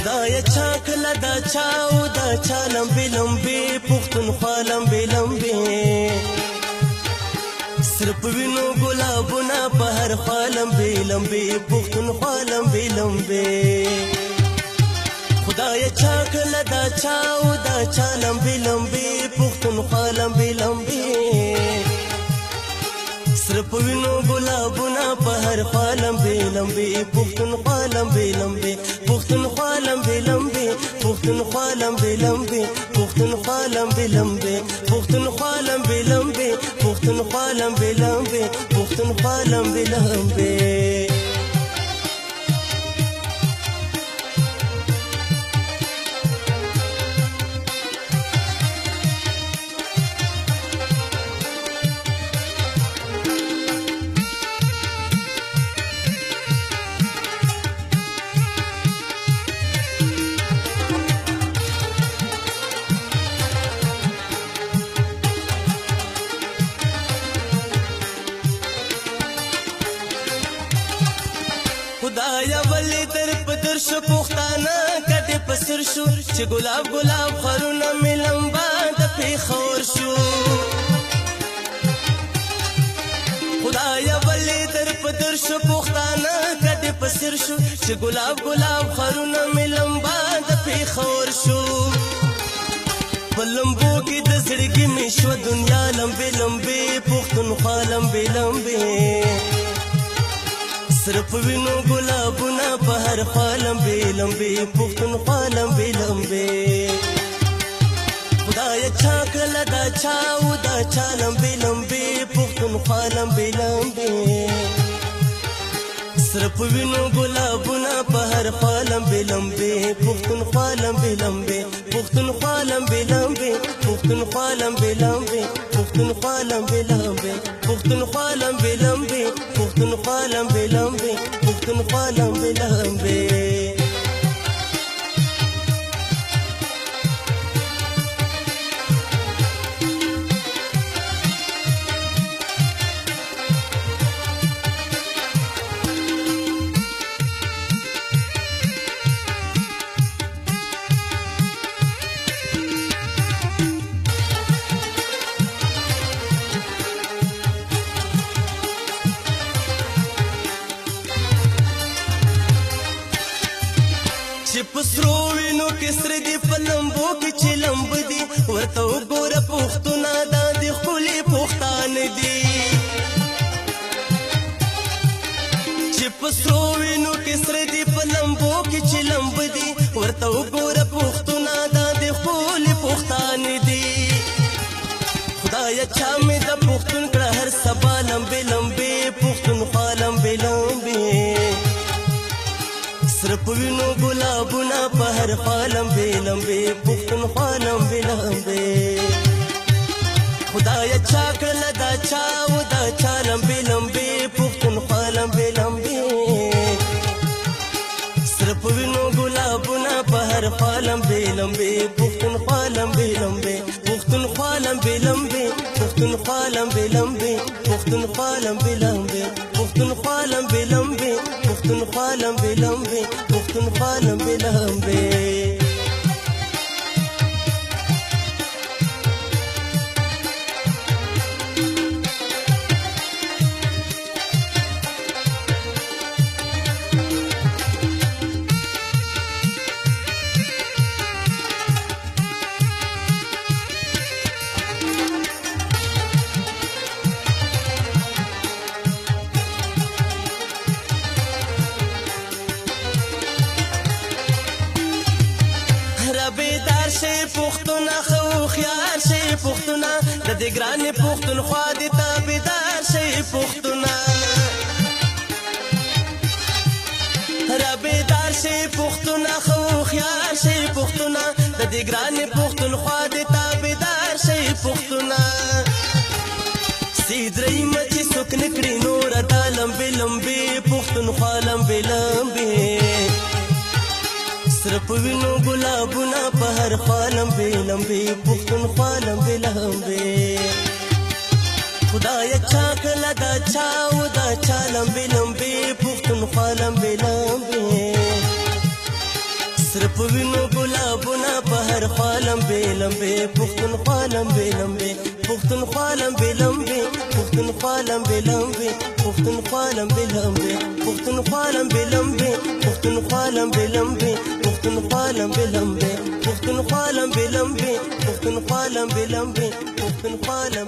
خدای چا کله دا چا او دا چا لمبې لمبې پښتونخوا لمبې لمبې سره په وینو ګلابونه په هر خوا لمبې لمبې پښتونخوا لمبې لمبې خدای چا کله دا چا او دا چا لمبې لمبې پښتونخوا لمبې لمبې سره په وینو ګلابونه په هر خوا لمبې لمبې پښتونخوا لمبې لمبې پښتونخوا لمبې لمبې پښتونخوا لمبې لمبې پښتونخوا لمبې لمبې پښتونخوا لمبې لمبې پښتونخوا لمبې لمبې پښتونخوا لمبې لمبې خدایا ولی در پدر شو پختانه کټه پسر شو چې ګلاب ګلاب خرونه ملمبا د پیښور شو خدایا ولی در پدر شو پختانه کټه پسر شو چې ګلاب ګلاب خرونه ملمبا د پیښور شو پلمبو کې د زړګي مشو دنیا لمبې لمبې پښتونخوا لمبې لمبې سره په وینو ګلابونه په هر خوا لمبې لمبې پښتونخوا لمبې لمبې خدای چا کله دا چا او دا چا لمبې لمبې پښتونخوا لمبې لمبې سره په وینو ګلابونه په هر خوا لمبې لمبې پښتونخوا لمبې لمبې پښتونخوا لمبې لمبې پښتونخوا لمبې لمبې پښتونخوا لمبې لمبې پښتونخوا لمبې لمبې پښتونخوا لمبې لمبې پښتونخوا لمبې لمبې چې پسرو وینو کې سره دی په لمبو کې چې لمب دي ورته وګوره پښتونه دا د ښکلي پښتانه دي چې پسرو وینو کې سره دی په لمبو کې چې لمب دي ورته وګوره پښتونه دا د ښکلي پښتانه دي خدایه چا مې د پښتون کړه هر سبا لمبې لمبې پښتونخوا لمبې لمبې سره په وینو ګلابونه په هر خوا لمبې لمبې پښتونخوا لمبې لمبې خدایه چا کړله دا چا او دا چا لمبې لمبې پښتونخوا لمبې لمبې سره په وینو ګلابونه په هر خوا لمبې لمبې پښتونخوا لمبې لمبې پښتونخوا لمبې لمبې پښتونخوا لمبې لمبې پښتونخوا لمبې لمبې پښتونخوا لمبې لمبې پښتونخوا لمبې لمبې پښتونخوا لمبې لمبې ربیدار شي پښتونه خو خيار شي پښتونه د دې ګران پښتونخوا دي تابعدار شي پښتونه ربیدار شي پښتونه خو خيار شي پښتونه د دې ګران پښتونخوا دي تابعدار شي پښتونه سیدري مچ سک نکړي نور د لمبې لمبې پښتونخوا لمبې لمبې سره په وینو ګلابونه په هر خوا لمبې لمبې پښتونخوا لمبې لمبې خدای چا کله دا چا او دا چا لمبې لمبې پښتونخوا لمبې لمبې سره په وینو ګلابونه په هر خوا لمبې لمبې پښتونخوا لمبې لمبې پښتونخوا لمبې لمبې پښتونخوا لمبې لمبې پښتونخوا لمبې لمبې پښتونخوا لمبې لمبې پښتونخوا لمبې لمبې پښتونخوا لمبې لمبې پښتونخوا لمبې لمبې پښتونخوا لمبې لمبې پښتونخوا لمبې